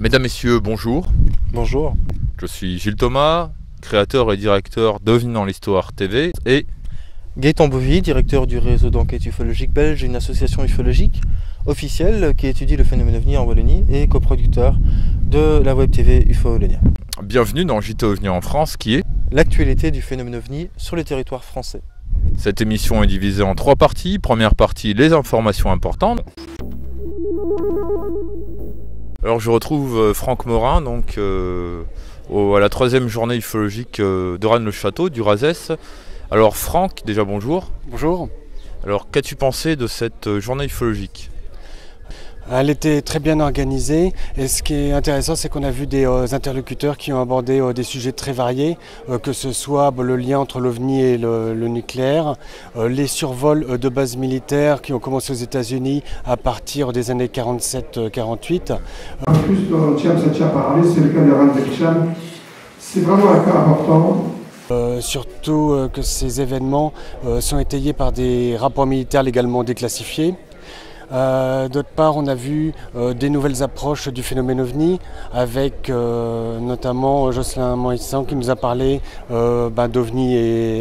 Mesdames, Messieurs, bonjour. Bonjour. Je suis Gilles Thomas, créateur et directeur d'OVNI dans l'Histoire TV et Gaëtan Bovy, directeur du réseau d'enquête ufologique belge, une association ufologique officielle qui étudie le phénomène OVNI en Wallonie et coproducteur de la web TV UFO Wallonia. bienvenue dans JT OVNI en France qui est L'actualité du phénomène OVNI sur le territoire français. Cette émission est divisée en 3 parties. Première partie, les informations importantes. Alors je retrouve Franck Morin, donc à la 3e journée ufologique de Rennes-le-Château, du RASES. Alors Franck, déjà bonjour. Bonjour. Alors qu'as-tu pensé de cette journée ufologique ? Elle était très bien organisée et ce qui est intéressant, c'est qu'on a vu des interlocuteurs qui ont abordé des sujets très variés, que ce soit le lien entre l'OVNI et le nucléaire, les survols de bases militaires qui ont commencé aux États-Unis à partir des années 47-48. En plus, dans Tcham, ça tient parlé, c'est le cas de Randex-Tcham. C'est vraiment un cas important. Surtout que ces événements sont étayés par des rapports militaires légalement déclassifiés. D'autre part, on a vu des nouvelles approches du phénomène OVNI avec notamment Jocelyn Moissan qui nous a parlé d'OVNI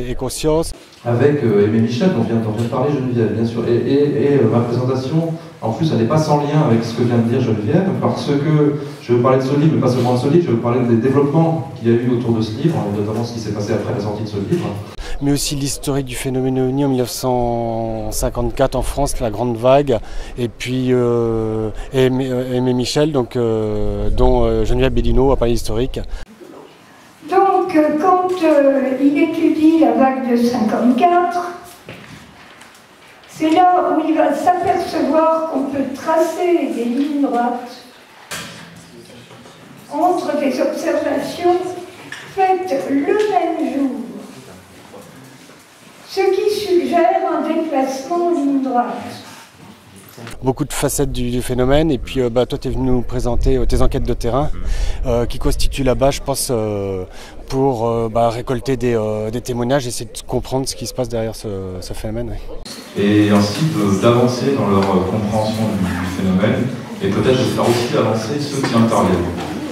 et conscience. Avec Aimé Michel, dont vient de parler Geneviève, bien sûr. Et ma présentation, en plus, elle n'est pas sans lien avec ce que vient de dire Geneviève, parce que je vais vous parler de ce livre, mais pas seulement de ce livre, je vais vous parler des développements qu'il y a eu autour de ce livre, notamment ce qui s'est passé après la sortie de ce livre. Mais aussi l'historique du phénomène OVNI en 1954 en France, la grande vague, et puis Aimé Michel, donc, dont Geneviève Bellino a parlé historique. Donc, quand il étudie la vague de 54, c'est là où il va s'apercevoir qu'on peut tracer des lignes droites entre des observations faites le même jour, ce qui suggère un déplacement en ligne droite. Beaucoup de facettes du phénomène et puis toi tu es venu nous présenter tes enquêtes de terrain qui constituent la base je pense pour récolter des témoignages et essayer de comprendre ce qui se passe derrière ce phénomène. Oui. Et ainsi d'avancer dans leur compréhension du phénomène et peut-être de faire aussi avancer ceux qui interviennent.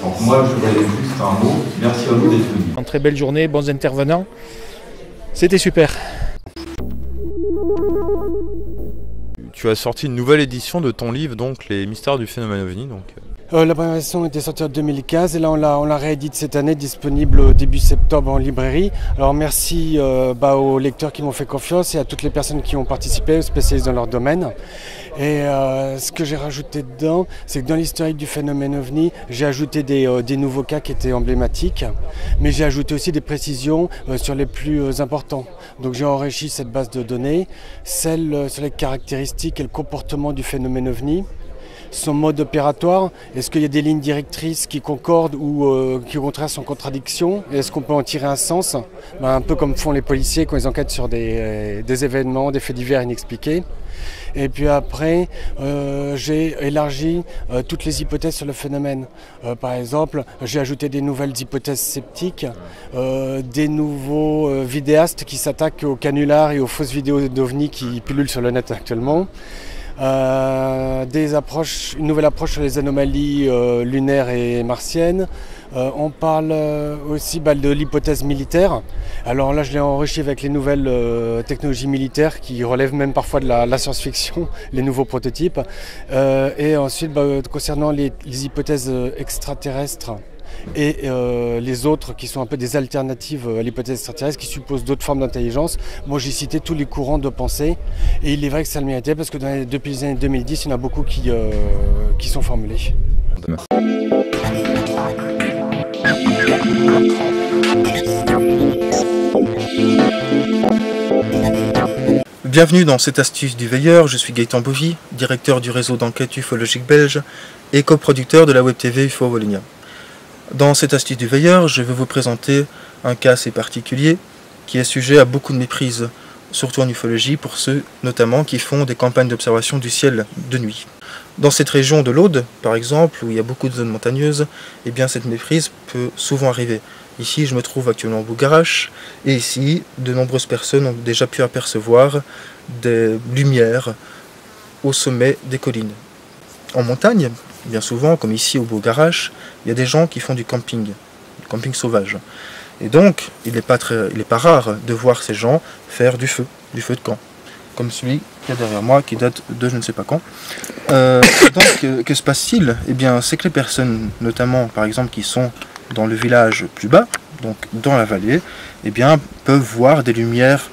Donc moi je voudrais juste un mot, merci à vous d'être venus. Une très belle journée, bons intervenants, c'était super. Tu as sorti une nouvelle édition de ton livre, donc Les mystères du phénomène OVNI. La première version était sortie en 2015 et là on la réédite cette année, disponible début septembre en librairie. Alors merci aux lecteurs qui m'ont fait confiance et à toutes les personnes qui ont participé, spécialistes dans leur domaine. Et ce que j'ai rajouté dedans, c'est que dans l'historique du phénomène OVNI, j'ai ajouté des nouveaux cas qui étaient emblématiques, mais j'ai ajouté aussi des précisions sur les plus importants. Donc j'ai enrichi cette base de données, celle sur les caractéristiques et le comportement du phénomène OVNI, son mode opératoire, est-ce qu'il y a des lignes directrices qui concordent ou qui au contraire sont en contradiction, et est-ce qu'on peut en tirer un sens, un peu comme font les policiers quand ils enquêtent sur des événements, des faits divers inexpliqués. Et puis après, j'ai élargi toutes les hypothèses sur le phénomène. Par exemple, j'ai ajouté des nouvelles hypothèses sceptiques, des nouveaux vidéastes qui s'attaquent aux canulars et aux fausses vidéos d'OVNI qui pullulent sur le net actuellement. Une nouvelle approche sur les anomalies lunaires et martiennes. On parle aussi de l'hypothèse militaire. Alors là, je l'ai enrichi avec les nouvelles technologies militaires qui relèvent même parfois de la science-fiction, les nouveaux prototypes. Et ensuite, concernant les hypothèses extraterrestres et les autres qui sont un peu des alternatives à l'hypothèse extraterrestre qui supposent d'autres formes d'intelligence. Moi j'ai cité tous les courants de pensée et il est vrai que ça le méritait parce que depuis les années 2010 il y en a beaucoup qui sont formulés. Bienvenue dans cette astuce du veilleur, je suis Gaëtan Bovy, directeur du réseau d'enquête ufologique belge et coproducteur de la web TV UFO Wallonia. Dans cette astuce du veilleur, je vais vous présenter un cas assez particulier qui est sujet à beaucoup de méprise, surtout en ufologie pour ceux notamment qui font des campagnes d'observation du ciel de nuit. Dans cette région de l'Aude, par exemple, où il y a beaucoup de zones montagneuses, eh bien cette méprise peut souvent arriver. Ici, je me trouve actuellement au Bougarache, et ici, de nombreuses personnes ont déjà pu apercevoir des lumières au sommet des collines. En montagne, Bien souvent, comme ici au Beau-Garage, il y a des gens qui font du camping sauvage. Et donc, il n'est pas rare de voir ces gens faire du feu de camp. Comme celui qui est derrière moi, qui date de je ne sais pas quand. Donc, que se passe-t-il? Eh bien, c'est que les personnes, notamment, par exemple, qui sont dans le village plus bas, donc dans la vallée, eh bien, peuvent voir des lumières,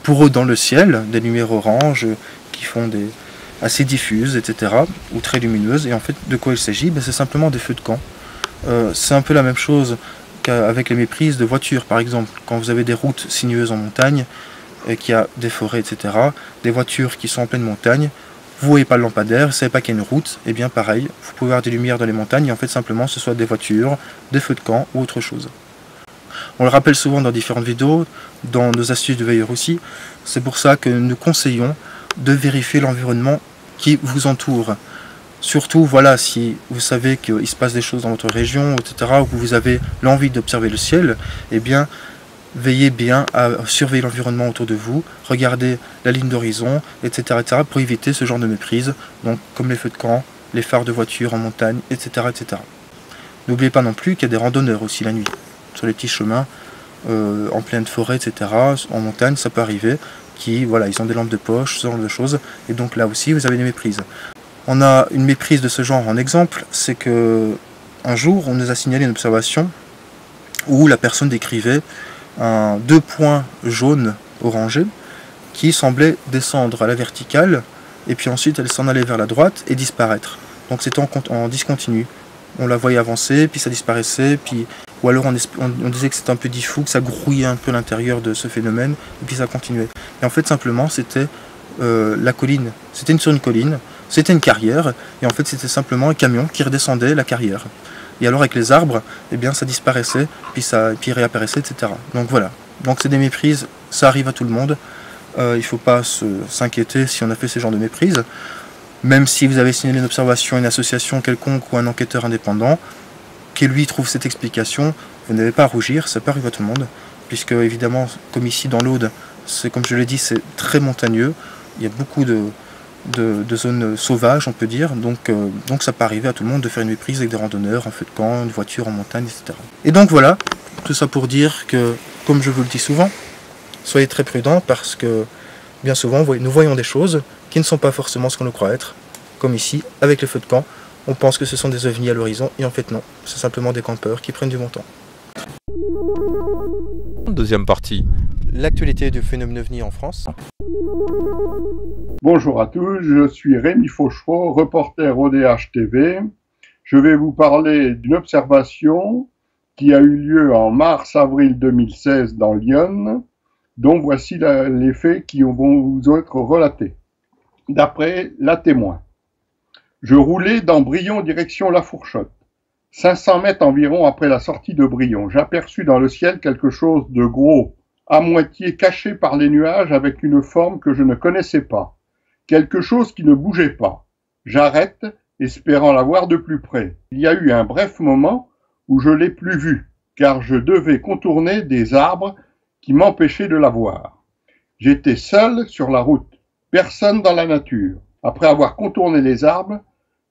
pour eux, dans le ciel, des lumières oranges, qui font assez diffuses, etc., ou très lumineuses. Et en fait, de quoi il s'agit? C'est simplement des feux de camp. C'est un peu la même chose qu'avec les méprises de voitures, par exemple. Quand vous avez des routes sinueuses en montagne, et qu'il y a des forêts, etc., des voitures qui sont en pleine montagne, vous ne voyez pas le lampadaire, vous ne savez pas qu'il y a une route, et bien pareil, vous pouvez avoir des lumières dans les montagnes, et en fait simplement ce soit des voitures, des feux de camp ou autre chose. On le rappelle souvent dans différentes vidéos, dans nos astuces de veilleur aussi, c'est pour ça que nous conseillons de vérifier l'environnement qui vous entoure. Surtout, voilà, si vous savez qu'il se passe des choses dans votre région, etc., ou que vous avez l'envie d'observer le ciel, eh bien, veillez bien à surveiller l'environnement autour de vous, regardez la ligne d'horizon, etc., etc., pour éviter ce genre de méprise, donc comme les feux de camp, les phares de voiture en montagne, etc., etc. N'oubliez pas non plus qu'il y a des randonneurs aussi la nuit, sur les petits chemins, en pleine forêt, etc., en montagne, ça peut arriver, voilà, ils ont des lampes de poche, ce genre de choses, et donc là aussi, vous avez des méprises. On a une méprise de ce genre en exemple, c'est que un jour, on nous a signalé une observation où la personne décrivait deux points jaunes orangés qui semblaient descendre à la verticale, et puis ensuite elle s'en allait vers la droite et disparaître. Donc c'était en discontinu. On la voyait avancer, puis ça disparaissait, ou alors on disait que c'était un peu diffus, que ça grouillait un peu l'intérieur de ce phénomène, et puis ça continuait. Et en fait simplement c'était la colline, c'était sur une colline, c'était une carrière, et en fait c'était simplement un camion qui redescendait la carrière. Et alors avec les arbres, eh bien ça disparaissait, puis réapparaissait, etc. Donc voilà, donc c'est des méprises, ça arrive à tout le monde, il ne faut pas s'inquiéter si on a fait ce genre de méprise. Même si vous avez signalé une observation à une association quelconque ou un enquêteur indépendant, qui lui trouve cette explication, vous n'avez pas à rougir, ça peut arriver à tout le monde, puisque évidemment, comme ici dans l'Aude, comme je l'ai dit, c'est très montagneux, il y a beaucoup de zones sauvages, on peut dire, donc ça peut arriver à tout le monde de faire une méprise avec des randonneurs, un feu de camp, une voiture en montagne, etc. Et donc voilà, tout ça pour dire que, comme je vous le dis souvent, soyez très prudents parce que bien souvent nous voyons des choses qui ne sont pas forcément ce qu'on nous croit être, comme ici avec les feux de camp, on pense que ce sont des ovnis à l'horizon et en fait non, c'est simplement des campeurs qui prennent du bon temps. Deuxième partie. L'actualité du phénomène ovni en France. Bonjour à tous, je suis Rémi Fauchereau, reporter ODH TV. Je vais vous parler d'une observation qui a eu lieu en mars-avril 2016 dans l'Yonne, dont voici les faits qui vont vous être relatés. D'après la témoin, je roulais dans Brion direction La Fourchotte. 500 mètres environ après la sortie de Brion, j'aperçus dans le ciel quelque chose de gros, à moitié caché par les nuages avec une forme que je ne connaissais pas. Quelque chose qui ne bougeait pas. J'arrête, espérant la voir de plus près. Il y a eu un bref moment où je l'ai plus vue, car je devais contourner des arbres qui m'empêchaient de la voir. J'étais seul sur la route, personne dans la nature. Après avoir contourné les arbres,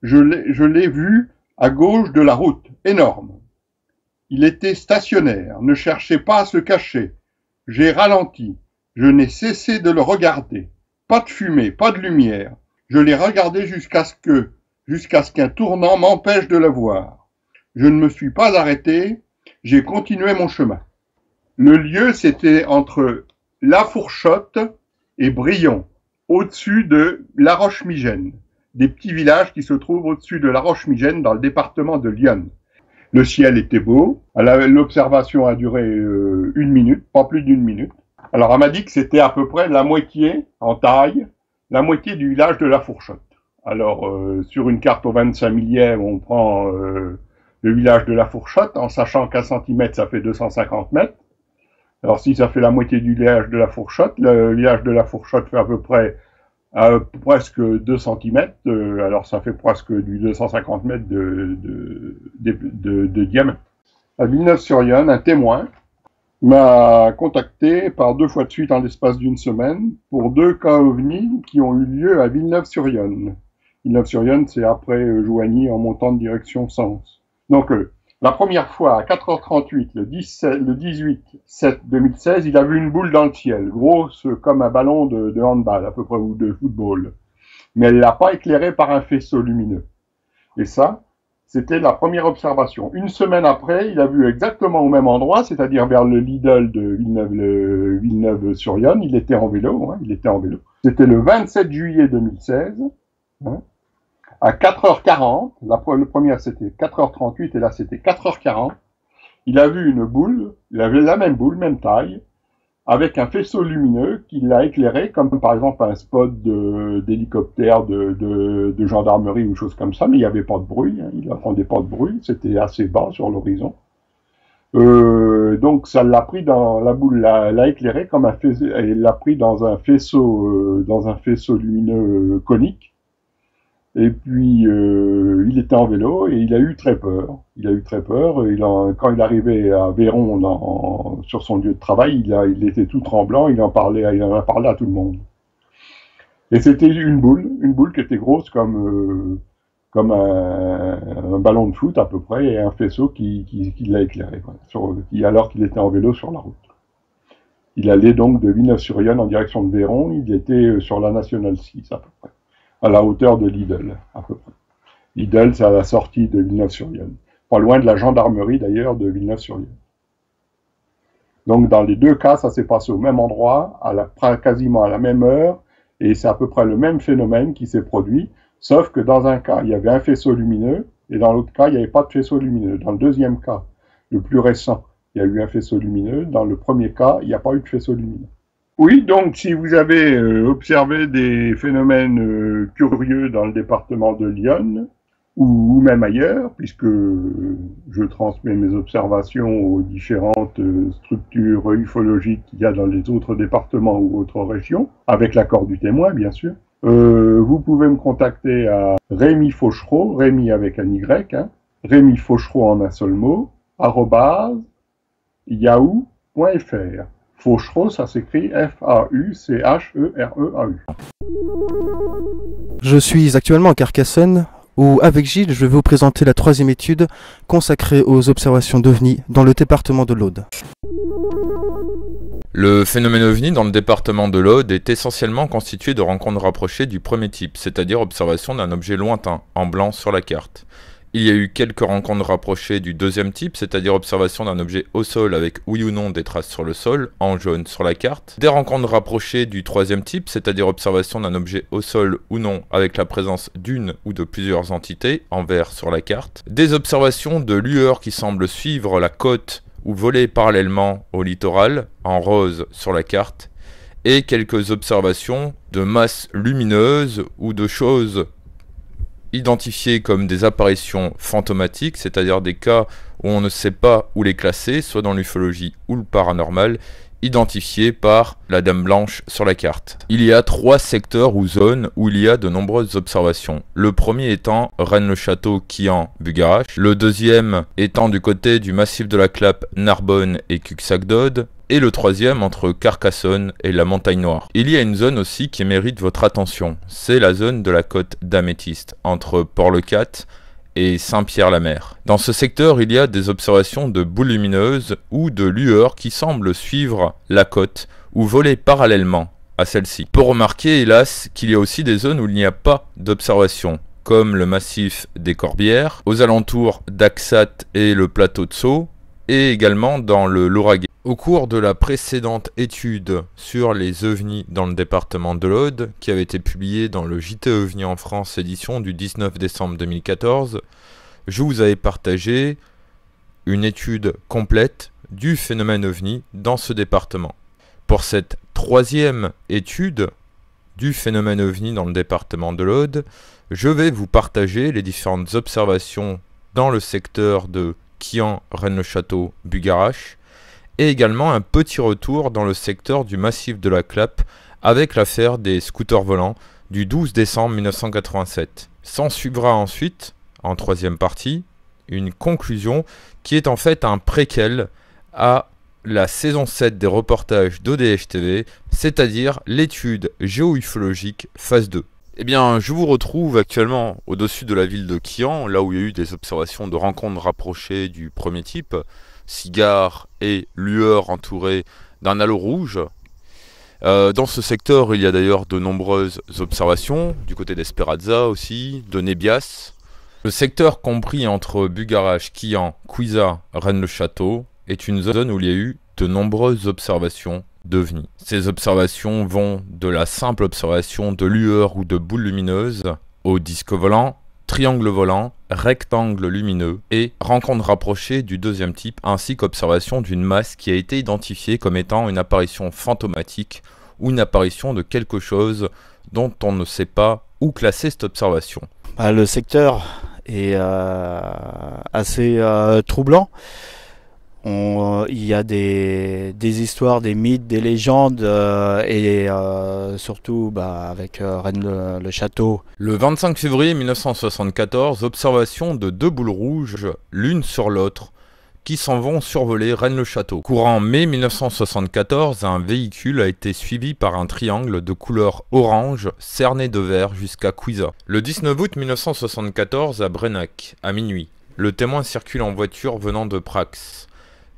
je l'ai vu à gauche de la route, énorme. Il était stationnaire, ne cherchait pas à se cacher. J'ai ralenti, je n'ai cessé de le regarder. Pas de fumée, pas de lumière. Je l'ai regardé jusqu'à ce qu'un tournant m'empêche de le voir. Je ne me suis pas arrêté, j'ai continué mon chemin. Le lieu, c'était entre La Fourchotte et Brion, au-dessus de La Roche-Migène, des petits villages qui se trouvent au-dessus de La Roche-Migène dans le département de l'Yonne. Le ciel était beau, l'observation a duré 1 minute, pas plus d'1 minute. Alors elle m'a dit que c'était à peu près la moitié, en taille, la moitié du village de La Fourchotte. Alors sur une carte au 25 millième, on prend le village de La Fourchotte, en sachant qu'un centimètre ça fait 250 mètres. Alors si ça fait la moitié du village de La Fourchotte, le village de La Fourchotte fait à peu près presque 2 cm, alors ça fait presque du 250 mètres de diamètre. À Villeneuve-sur-Yonne, un témoin m'a contacté par 2 fois de suite en l'espace d'1 semaine pour 2 cas ovnis qui ont eu lieu à Villeneuve-sur-Yonne. Villeneuve-sur-Yonne, c'est après Joigny en montant de direction Sens. Donc, la première fois, à 4h38, le 18/7/2016, il a vu une boule dans le ciel, grosse comme un ballon de handball, à peu près, ou de football. Mais elle l'a pas éclairé par un faisceau lumineux. Et ça, c'était la première observation. Une semaine après, il a vu exactement au même endroit, c'est-à-dire vers le Lidl de Villeneuve-sur-Yonne. Il était en vélo, C'était le 27 juillet 2016, à 4h40. La première, c'était 4h38, et là, c'était 4h40. Il a vu une boule, il avait la même boule, même taille, avec un faisceau lumineux qui l'a éclairé, comme par exemple un spot d'hélicoptère, de gendarmerie ou choses comme ça, mais il n'y avait pas de bruit, il n'entendait pas de bruit, c'était assez bas sur l'horizon. Donc ça l'a pris dans la boule, l'a éclairé comme un faisceau, et l'a pris dans un faisceau lumineux conique. Et puis il était en vélo et il a eu très peur. Quand il arrivait à Véron sur son lieu de travail, il était tout tremblant. Il en a parlé à tout le monde. Et c'était une boule qui était grosse comme un ballon de foot à peu près, et un faisceau qui l'a éclairé, alors qu'il était en vélo sur la route. Il allait donc de Villeneuve-sur-Yonne en direction de Véron. Il était sur la Nationale 6 à peu près, à la hauteur de Lidl, à peu près. Lidl, c'est à la sortie de Villeneuve-sur-Yonne. Pas loin de la gendarmerie, d'ailleurs, de Villeneuve-sur-Yonne. Donc, dans les deux cas, ça s'est passé au même endroit, quasiment à la même heure, et c'est à peu près le même phénomène qui s'est produit, sauf que dans un cas, il y avait un faisceau lumineux, et dans l'autre cas, il n'y avait pas de faisceau lumineux. Dans le deuxième cas, le plus récent, il y a eu un faisceau lumineux. Dans le premier cas, il n'y a pas eu de faisceau lumineux. Oui, donc si vous avez observé des phénomènes curieux dans le département de l'Yonne, ou même ailleurs, puisque je transmets mes observations aux différentes structures ufologiques qu'il y a dans les autres départements ou autres régions, avec l'accord du témoin, bien sûr, vous pouvez me contacter à Rémi Fauchereau, Rémi avec un Y, Rémi Fauchereau en un seul mot, @yahoo.fr. Fauchereau, ça s'écrit F-A-U-C-H-E-R-E-A-U. Je suis actuellement à Carcassonne, où avec Gilles, je vais vous présenter la troisième étude consacrée aux observations d'OVNI dans le département de l'Aude. Le phénomène OVNI dans le département de l'Aude est essentiellement constitué de rencontres rapprochées du premier type, c'est-à-dire observation d'un objet lointain, en blanc sur la carte. Il y a eu quelques rencontres rapprochées du deuxième type, c'est-à-dire observation d'un objet au sol avec oui ou non des traces sur le sol, en jaune sur la carte. Des rencontres rapprochées du troisième type, c'est-à-dire observation d'un objet au sol ou non avec la présence d'une ou de plusieurs entités, en vert sur la carte. Des observations de lueurs qui semblent suivre la côte ou voler parallèlement au littoral, en rose sur la carte. Et quelques observations de masses lumineuses ou de choses identifiés comme des apparitions fantomatiques, c'est-à-dire des cas où on ne sait pas où les classer, soit dans l'ufologie ou le paranormal, identifiés par la dame blanche sur la carte. Il y a 3 secteurs ou zones où il y a de nombreuses observations. Le premier étant Rennes-le-Château, Quillan, Bugarach. Le deuxième étant du côté du massif de la Clappe, Narbonne et Cuxac-Dode. Et le troisième entre Carcassonne et la Montagne Noire. Il y a une zone aussi qui mérite votre attention, c'est la zone de la côte d'Améthyste, entre Port-le-Cat et Saint-Pierre-la-Mer. Dans ce secteur, il y a des observations de boules lumineuses ou de lueurs qui semblent suivre la côte ou voler parallèlement à celle-ci. Pour remarquer, hélas, qu'il y a aussi des zones où il n'y a pas d'observation, comme le massif des Corbières, aux alentours d'Axat et le plateau de Sceaux, et également dans le Lauragais. Au cours de la précédente étude sur les ovnis dans le département de l'Aude, qui avait été publiée dans le JT OVNI en France édition du 19 décembre 2014, je vous avais partagé une étude complète du phénomène OVNI dans ce département. Pour cette troisième étude du phénomène OVNI dans le département de l'Aude, je vais vous partager les différentes observations dans le secteur de Quillan, Rennes-le-Château, Bugarach, et également un petit retour dans le secteur du massif de la Clappe avec l'affaire des scooters volants du 12 décembre 1987. S'en suivra ensuite, en troisième partie, une conclusion qui est en fait un préquel à la saison 7 des reportages d'ODH TV, c'est-à-dire l'étude géo-ufologique phase 2. Eh bien, je vous retrouve actuellement au-dessus de la ville de Quillan, là où il y a eu des observations de rencontres rapprochées du premier type, cigare et lueur entourées d'un halo rouge. Dans ce secteur, il y a d'ailleurs de nombreuses observations, du côté d'Esperazza aussi, de Nébias. Le secteur compris entre Bugarache, Quillan, Cuisa, Rennes-le-Château est une zone où il y a eu de nombreuses observations d'OVNI. Ces observations vont de la simple observation de lueurs ou de boules lumineuses au disque volant, triangle volant, rectangle lumineux et rencontre rapprochée du deuxième type, ainsi qu'observation d'une masse qui a été identifiée comme étant une apparition fantomatique ou une apparition de quelque chose dont on ne sait pas où classer cette observation. Le secteur est assez troublant. Il y a des histoires, des mythes, des légendes et surtout avec Rennes le Château. Le 25 février 1974, observation de deux boules rouges, l'une sur l'autre, qui s'en vont survoler Rennes le Château. Courant mai 1974, un véhicule a été suivi par un triangle de couleur orange cerné de vert jusqu'à Cuisa. Le 19 août 1974, à Brenac, à minuit, le témoin circule en voiture venant de Prax.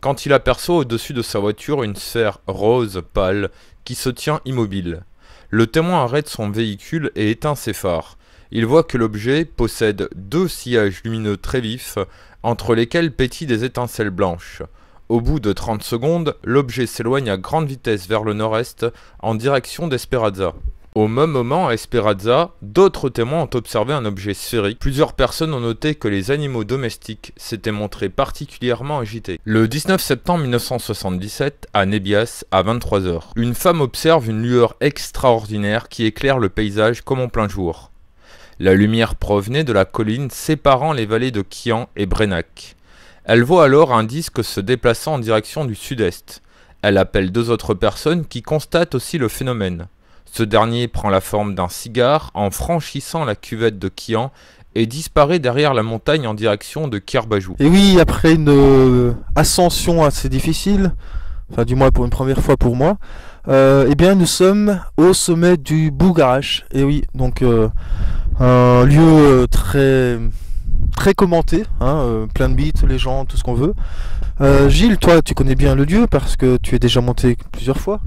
Quand il aperçoit au-dessus de sa voiture une sphère rose pâle qui se tient immobile. Le témoin arrête son véhicule et éteint ses phares. Il voit que l'objet possède deux sillages lumineux très vifs, entre lesquels pétillent des étincelles blanches. Au bout de 30 secondes, l'objet s'éloigne à grande vitesse vers le nord-est, en direction d'Esperazza. Au même moment, à Esperazza, d'autres témoins ont observé un objet sphérique. Plusieurs personnes ont noté que les animaux domestiques s'étaient montrés particulièrement agités. Le 19 septembre 1977, à Nébias, à 23h, une femme observe une lueur extraordinaire qui éclaire le paysage comme en plein jour. La lumière provenait de la colline séparant les vallées de Quillan et Brenac. Elle voit alors un disque se déplaçant en direction du sud-est. Elle appelle deux autres personnes qui constatent aussi le phénomène. Ce dernier prend la forme d'un cigare en franchissant la cuvette de Quillan et disparaît derrière la montagne en direction de Kerbajou. Et oui, après une ascension assez difficile, enfin du moins pour une première fois pour moi, eh bien nous sommes au sommet du Bugarache. Et oui, donc un lieu très commenté, plein de mythes, légendes, tout ce qu'on veut. Gilles, toi tu connais bien le lieu parce que tu es déjà monté plusieurs fois.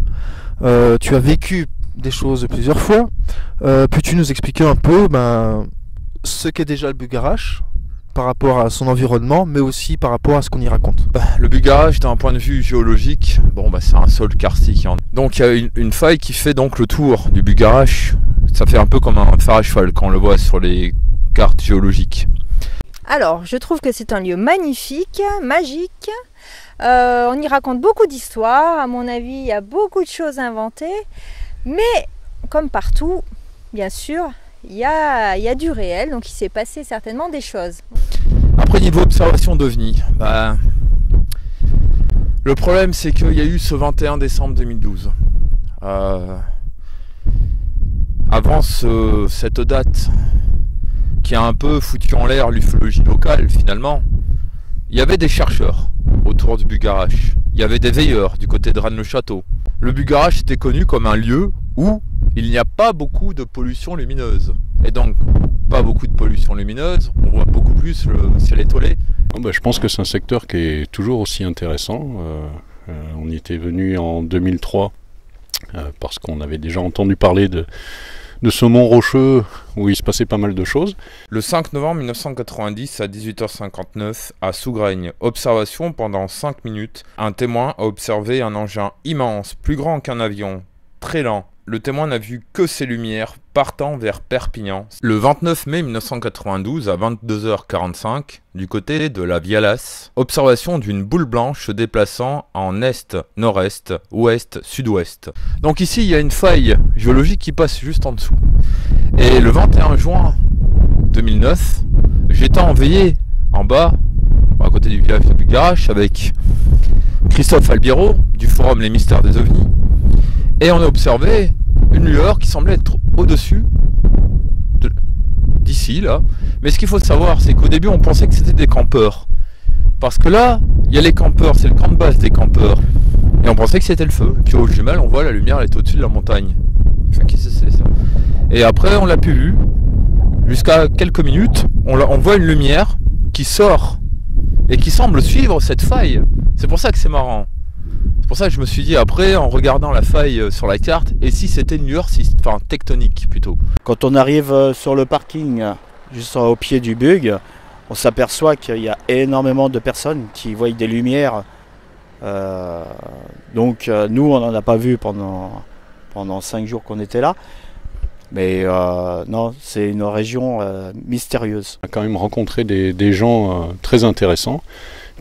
Tu as vécu des choses plusieurs fois. Peux-tu nous expliquer un peu ce qu'est déjà le Bugarache par rapport à son environnement, mais aussi par rapport à ce qu'on y raconte? Le Bugarache, d'un point de vue géologique, c'est un sol karstique. Donc il y a une faille qui fait donc le tour du Bugarache. Ça fait un peu comme un phare à cheval quand on le voit sur les cartes géologiques. Alors, je trouve que c'est un lieu magnifique, magique. On y raconte beaucoup d'histoires. À mon avis, il y a beaucoup de choses inventées. Mais, comme partout, bien sûr, il y a du réel. Donc, il s'est passé certainement des choses. Après, niveau observation d'OVNI, le problème, c'est qu'il y a eu ce 21 décembre 2012. Avant cette date, qui a un peu foutu en l'air l'ufologie locale, finalement, il y avait des chercheurs autour du Bugarache. Il y avait des veilleurs du côté de Rennes-le-Château. Le Bugarache était connu comme un lieu où il n'y a pas beaucoup de pollution lumineuse. Et donc, pas beaucoup de pollution lumineuse, on voit beaucoup plus le ciel étoilé. Je pense que c'est un secteur qui est toujours aussi intéressant. On y était venu en 2003 parce qu'on avait déjà entendu parler de ce mont rocheux où il se passait pas mal de choses. Le 5 novembre 1990 à 18h59 à Sougraigne, observation pendant 5 minutes. Un témoin a observé un engin immense, plus grand qu'un avion, très lent. Le témoin n'a vu que ces lumières partant vers Perpignan. Le 29 mai 1992 à 22h45, du côté de la Vialas, observation d'une boule blanche se déplaçant en est, nord-est, ouest, sud-ouest. Donc ici il y a une faille géologique qui passe juste en dessous. Et le 21 juin 2009, j'étais en veillée en bas, à côté du village de Bugarache, avec Christophe Albiero du forum Les Mystères des OVNI. Et on a observé une lueur qui semblait être au-dessus d'ici, là. Mais ce qu'il faut savoir, c'est qu'au début, on pensait que c'était des campeurs. Parce que là, il y a les campeurs, c'est le camp de base des campeurs. Et on pensait que c'était le feu. Et puis au jumelle, on voit la lumière, elle est au-dessus de la montagne. Enfin, qu'est-ce que c'est ça? Et après, on l'a plus vu. Jusqu'à quelques minutes, on voit une lumière qui sort et qui semble suivre cette faille. C'est pour ça que c'est marrant. C'est pour ça que je me suis dit après, en regardant la faille sur la carte, et si c'était une lueur tectonique plutôt. Quand on arrive sur le parking, juste au pied du bug, on s'aperçoit qu'il y a énormément de personnes qui voient des lumières. Donc nous, on n'en a pas vu pendant 5 jours qu'on était là. Mais non, c'est une région mystérieuse. On a quand même rencontré des gens très intéressants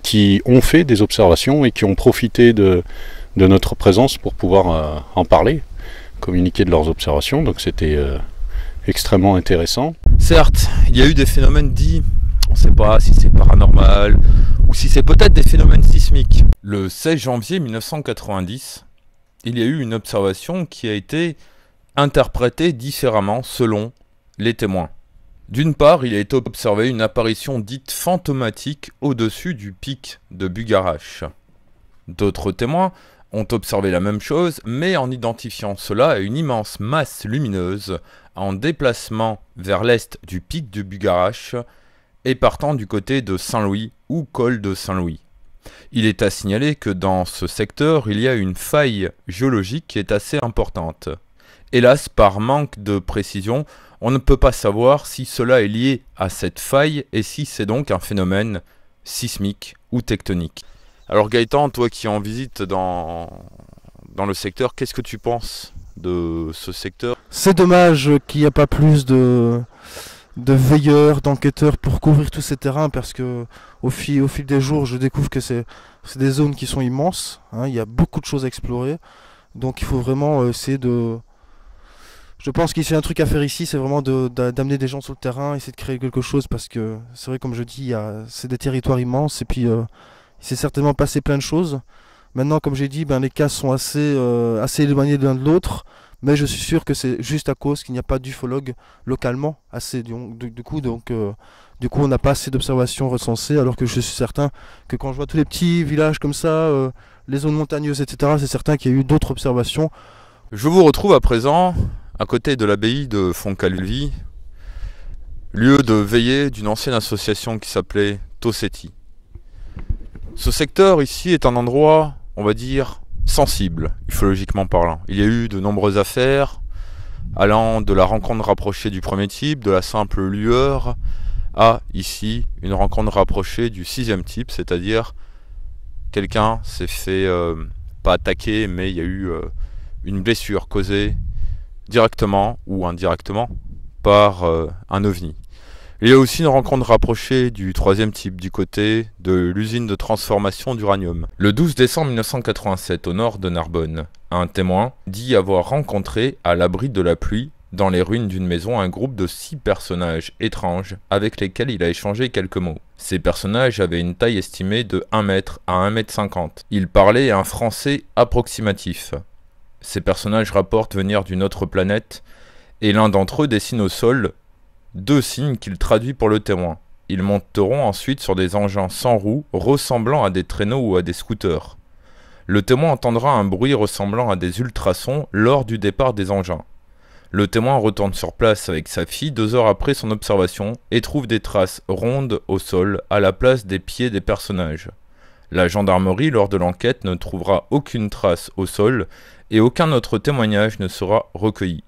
qui ont fait des observations et qui ont profité de notre présence pour pouvoir en parler, communiquer de leurs observations. Donc c'était extrêmement intéressant. Certes, il y a eu des phénomènes dits, on ne sait pas si c'est paranormal ou si c'est peut-être des phénomènes sismiques. Le 16 janvier 1990, il y a eu une observation qui a été interprétée différemment selon les témoins. D'une part, il a été observé une apparition dite fantomatique au-dessus du pic de Bugarache. D'autres témoins ont observé la même chose, mais en identifiant cela à une immense masse lumineuse en déplacement vers l'est du pic de Bugarache et partant du côté de Saint-Louis ou col de Saint-Louis. Il est à signaler que dans ce secteur, il y a une faille géologique qui est assez importante. Hélas, par manque de précision, on ne peut pas savoir si cela est lié à cette faille et si c'est donc un phénomène sismique ou tectonique. Alors Gaëtan, toi qui es en visite dans le secteur, qu'est-ce que tu penses de ce secteur? C'est dommage qu'il n'y a pas plus de veilleurs, d'enquêteurs pour couvrir tous ces terrains, parce que au fil des jours, je découvre que c'est des zones qui sont immenses, hein, il y a beaucoup de choses à explorer, donc il faut vraiment essayer de... Je pense qu'il y a un truc à faire ici, c'est vraiment d'amener des gens sur le terrain, essayer de créer quelque chose, parce que c'est vrai, comme je dis, c'est des territoires immenses, et puis il s'est certainement passé plein de choses. Maintenant, comme j'ai dit, les cas sont assez éloignés l'un de l'autre, mais je suis sûr que c'est juste à cause qu'il n'y a pas d'ufologue localement assez. Du coup, on n'a pas assez d'observations recensées, alors que je suis certain que quand je vois tous les petits villages comme ça, les zones montagneuses, etc., c'est certain qu'il y a eu d'autres observations. Je vous retrouve à présent à côté de l'abbaye de Foncalvi, lieu de veillée d'une ancienne association qui s'appelait Tossetti. Ce secteur ici est un endroit, on va dire, sensible, ufologiquement parlant. Il y a eu de nombreuses affaires, allant de la rencontre rapprochée du premier type, de la simple lueur, à, ici, une rencontre rapprochée du 6e type, c'est-à-dire quelqu'un s'est fait, pas attaquer, mais il y a eu une blessure causée directement ou indirectement par un ovni. Il y a aussi une rencontre rapprochée du 3e type du côté de l'usine de transformation d'uranium. Le 12 décembre 1987, au nord de Narbonne, un témoin dit avoir rencontré, à l'abri de la pluie, dans les ruines d'une maison, un groupe de 6 personnages étranges avec lesquels il a échangé quelques mots. Ces personnages avaient une taille estimée de 1 mètre à 1 mètre 50. Ils parlaient un français approximatif. Ces personnages rapportent venir d'une autre planète, et l'un d'entre eux dessine au sol 2 signes qu'il traduit pour le témoin. Ils monteront ensuite sur des engins sans roues ressemblant à des traîneaux ou à des scooters. Le témoin entendra un bruit ressemblant à des ultrasons lors du départ des engins. Le témoin retourne sur place avec sa fille 2 heures après son observation et trouve des traces rondes au sol à la place des pieds des personnages. La gendarmerie, lors de l'enquête, ne trouvera aucune trace au sol et aucun autre témoignage ne sera recueilli.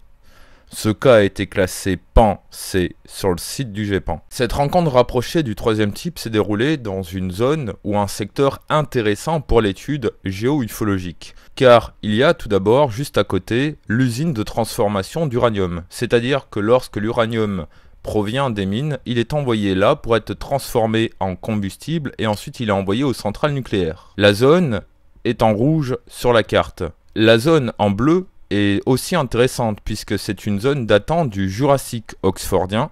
Ce cas a été classé PAN-C sur le site du GEPAN. Cette rencontre rapprochée du 3e type s'est déroulée dans une zone ou un secteur intéressant pour l'étude géo-ufologique. Car il y a tout d'abord, juste à côté, l'usine de transformation d'uranium. C'est-à-dire que lorsque l'uranium provient des mines, il est envoyé là pour être transformé en combustible et ensuite il est envoyé aux centrales nucléaires. La zone est en rouge sur la carte. La zone en bleu est aussi intéressante puisque c'est une zone datant du Jurassique oxfordien.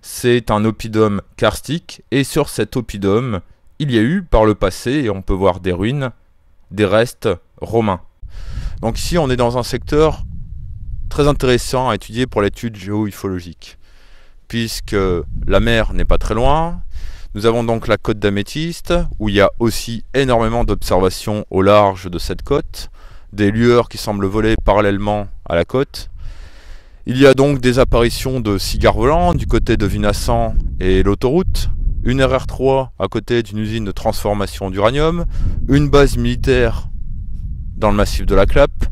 C'est un oppidum karstique et sur cet oppidum, il y a eu par le passé, et on peut voir des ruines, des restes romains. Donc ici on est dans un secteur très intéressant à étudier pour l'étude géo-ufologique, puisque la mer n'est pas très loin. Nous avons donc la côte d'Améthyste, où il y a aussi énormément d'observations au large de cette côte, des lueurs qui semblent voler parallèlement à la côte. Il y a donc des apparitions de cigares volants du côté de Vinassan et l'autoroute, une RR3 à côté d'une usine de transformation d'uranium, une base militaire dans le massif de la Clappe.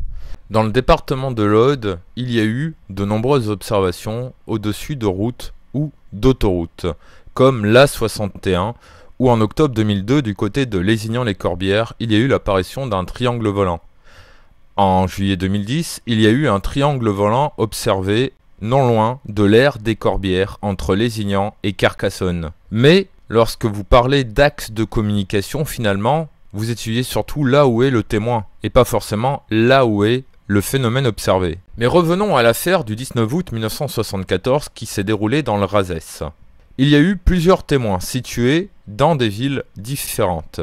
Dans le département de l'Aude, il y a eu de nombreuses observations au-dessus de routes ou d'autoroutes, comme l'A61, où en octobre 2002, du côté de Lézignan-les-Corbières, il y a eu l'apparition d'un triangle volant. En juillet 2010, il y a eu un triangle volant observé non loin de l'aire des Corbières entre Lézignan et Carcassonne. Mais lorsque vous parlez d'axe de communication, finalement, vous étudiez surtout là où est le témoin, et pas forcément là où est le phénomène observé. Mais revenons à l'affaire du 19 août 1974 qui s'est déroulée dans le Razès. Il y a eu plusieurs témoins situés dans des villes différentes.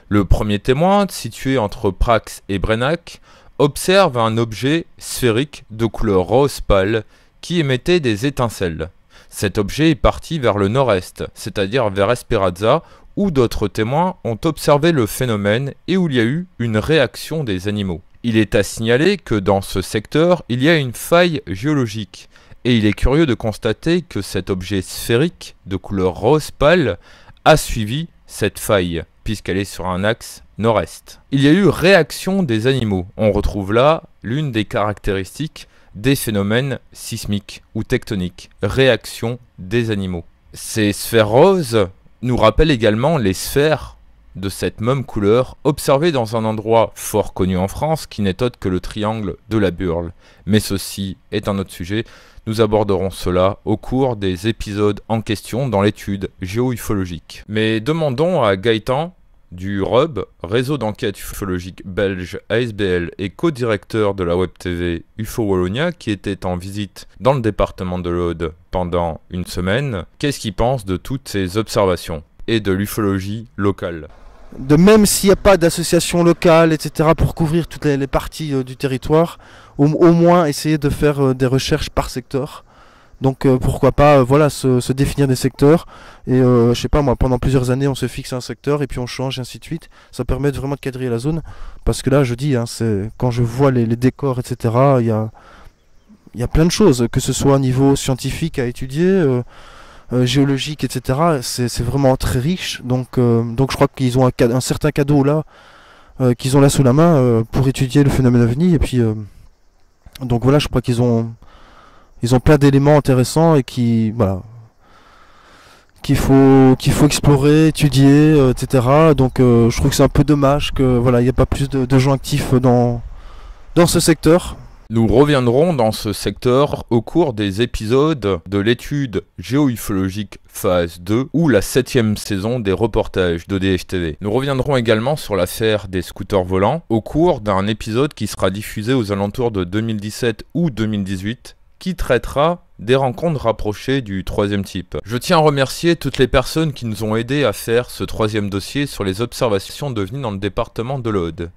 Le premier témoin, situé entre Prax et Brennac, observe un objet sphérique de couleur rose pâle qui émettait des étincelles. Cet objet est parti vers le nord-est, c'est-à-dire vers Esperanza, où d'autres témoins ont observé le phénomène et où il y a eu une réaction des animaux. Il est à signaler que dans ce secteur, il y a une faille géologique, et il est curieux de constater que cet objet sphérique de couleur rose pâle a suivi cette faille, puisqu'elle est sur un axe nord-est. Il y a eu réaction des animaux. On retrouve là l'une des caractéristiques des phénomènes sismiques ou tectoniques, réaction des animaux. Ces sphères roses nous rappellent également les sphères de cette même couleur observées dans un endroit fort connu en France qui n'est autre que le triangle de la Burle. Mais ceci est un autre sujet, nous aborderons cela au cours des épisodes en question dans l'étude géo-ufologique. Mais demandons à Gaëtan du RUB, Réseau d'enquête ufologique belge ASBL et co-directeur de la web TV UFO Wallonia, qui était en visite dans le département de l'Aude pendant une semaine, qu'est-ce qu'il pense de toutes ces observations et de l'ufologie locale? De même s'il n'y a pas d'association locale, etc., pour couvrir toutes les parties du territoire, au moins essayer de faire des recherches par secteur. Donc pourquoi pas voilà, se définir des secteurs et je sais pas moi, pendant plusieurs années on se fixe un secteur et puis on change et ainsi de suite. Ça permet vraiment de cadrer la zone, parce que là je dis, hein, quand je vois les décors, etc., il y a plein de choses, que ce soit au niveau scientifique à étudier, géologique, etc. C'est vraiment très riche, donc je crois qu'ils ont un certain cadeau là, qu'ils ont là sous la main pour étudier le phénomène OVNI, et puis donc voilà, je crois qu'ils ont plein d'éléments intéressants et qu'il faut explorer, étudier, etc. Donc je trouve que c'est un peu dommage que voilà, il n'y a pas plus de gens actifs dans ce secteur. Nous reviendrons dans ce secteur au cours des épisodes de l'étude géo-ufologique phase 2 ou la 7e saison des reportages d'EDF TV. Nous reviendrons également sur l'affaire des scooters volants au cours d'un épisode qui sera diffusé aux alentours de 2017 ou 2018 qui traitera des rencontres rapprochées du troisième type. Je tiens à remercier toutes les personnes qui nous ont aidés à faire ce troisième dossier sur les observations d'OVNI dans le département de l'Aude,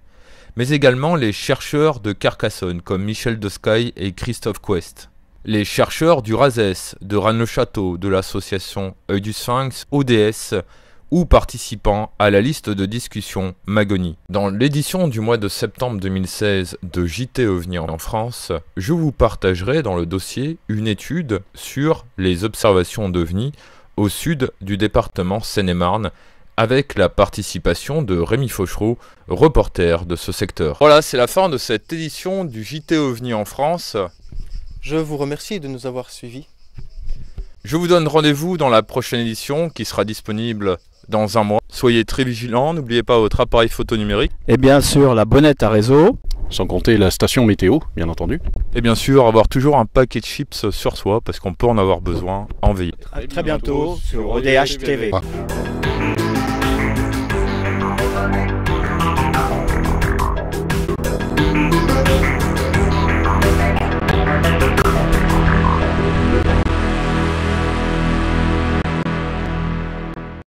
mais également les chercheurs de Carcassonne comme Michel Descailles et Christophe Quest, les chercheurs du Razès, de Rennes-le-Château, de l'association Œil du Sphinx, ODS, ou participant à la liste de discussion Magoni. Dans l'édition du mois de septembre 2016 de JT OVNI en France, je vous partagerai dans le dossier une étude sur les observations d'OVNI au sud du département Seine-et-Marne, avec la participation de Rémi Fauchereau, reporter de ce secteur. Voilà, c'est la fin de cette édition du JT OVNI en France. Je vous remercie de nous avoir suivis. Je vous donne rendez-vous dans la prochaine édition qui sera disponible dans un mois. Soyez très vigilants, n'oubliez pas votre appareil photo numérique. Et bien sûr la bonnette à réseau. Sans compter la station météo, bien entendu. Et bien sûr, avoir toujours un paquet de chips sur soi, parce qu'on peut en avoir besoin en veille. À très bientôt sur ODH TV.